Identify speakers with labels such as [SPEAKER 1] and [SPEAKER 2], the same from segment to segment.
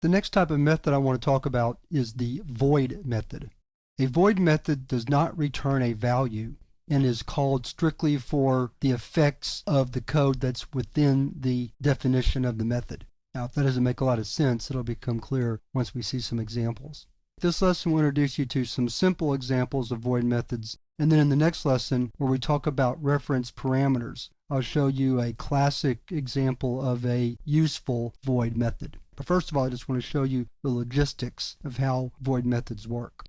[SPEAKER 1] The next type of method I want to talk about is the void method. A void method does not return a value and is called strictly for the effects of the code that's within the definition of the method. Now, if that doesn't make a lot of sense, it'll become clear once we see some examples. This lesson will introduce you to some simple examples of void methods, and then in the next lesson, where we talk about reference parameters, I'll show you a classic example of a useful void method. But first of all, I just want to show you the logistics of how void methods work.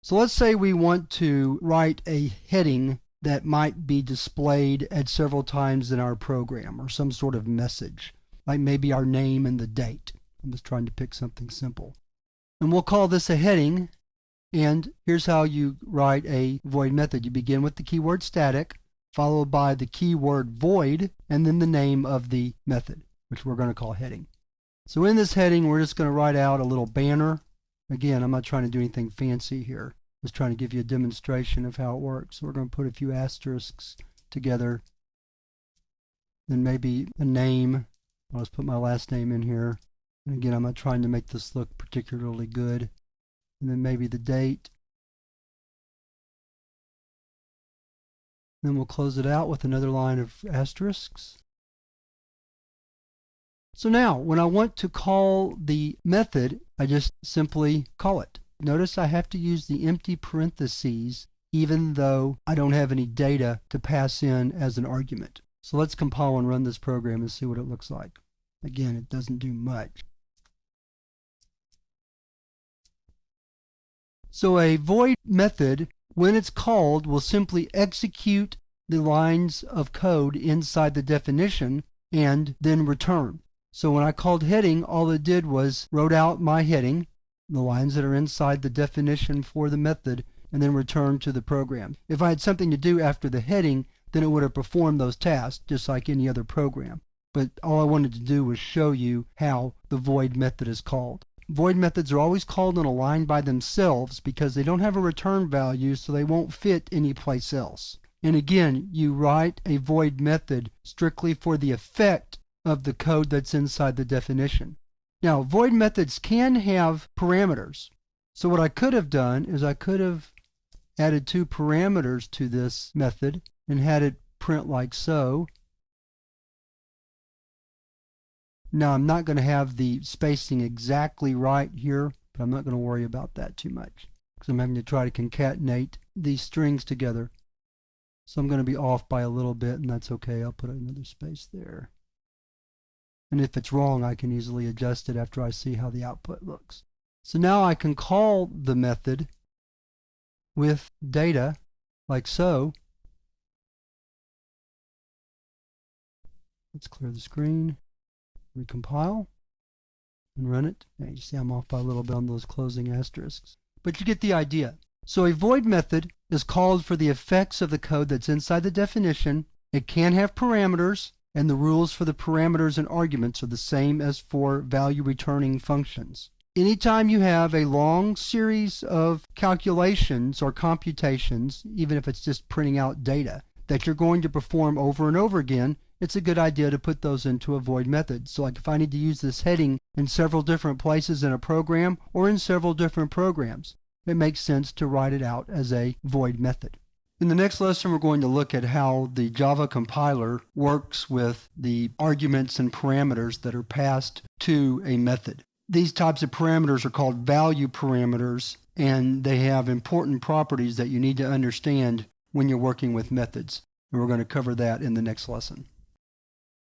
[SPEAKER 1] So let's say we want to write a heading that might be displayed at several times in our program, or some sort of message, like maybe our name and the date. I'm just trying to pick something simple. And we'll call this a heading, and here's how you write a void method. You begin with the keyword static, followed by the keyword void, and then the name of the method, which we're going to call heading. So in this heading, we're just going to write out a little banner. Again, I'm not trying to do anything fancy here. Just trying to give you a demonstration of how it works. So we're going to put a few asterisks together. Then maybe a name. I'll just put my last name in here. And again, I'm not trying to make this look particularly good. And then maybe the date. Then we'll close it out with another line of asterisks. So now, when I want to call the method, I just simply call it. Notice I have to use the empty parentheses even though I don't have any data to pass in as an argument. So let's compile and run this program and see what it looks like. Again, it doesn't do much. So a void method, when it's called, will simply execute the lines of code inside the definition and then return. So when I called heading, all it did was wrote out my heading, the lines that are inside the definition for the method, and then returned to the program. If I had something to do after the heading, then it would have performed those tasks just like any other program. But all I wanted to do was show you how the void method is called. Void methods are always called on a line by themselves because they don't have a return value, so they won't fit anyplace else. And again, you write a void method strictly for the effect of the code that's inside the definition. Now, void methods can have parameters. So what I could have done is I could have added two parameters to this method and had it print like so. Now, I'm not going to have the spacing exactly right here, but I'm not going to worry about that too much because I'm having to try to concatenate these strings together. So I'm going to be off by a little bit, and that's okay. I'll put another space there. And if it's wrong, I can easily adjust it after I see how the output looks. So now I can call the method with data like so. Let's clear the screen, recompile, and run it. Now you see I'm off by a little bit on those closing asterisks. But you get the idea. So a void method is called for the effects of the code that's inside the definition. It can have parameters, and the rules for the parameters and arguments are the same as for value returning functions. Anytime you have a long series of calculations or computations, even if it's just printing out data, that you're going to perform over and over again, it's a good idea to put those into a void method. So like if I need to use this heading in several different places in a program or in several different programs, it makes sense to write it out as a void method. In the next lesson, we're going to look at how the Java compiler works with the arguments and parameters that are passed to a method. These types of parameters are called value parameters, and they have important properties that you need to understand when you're working with methods. And we're going to cover that in the next lesson.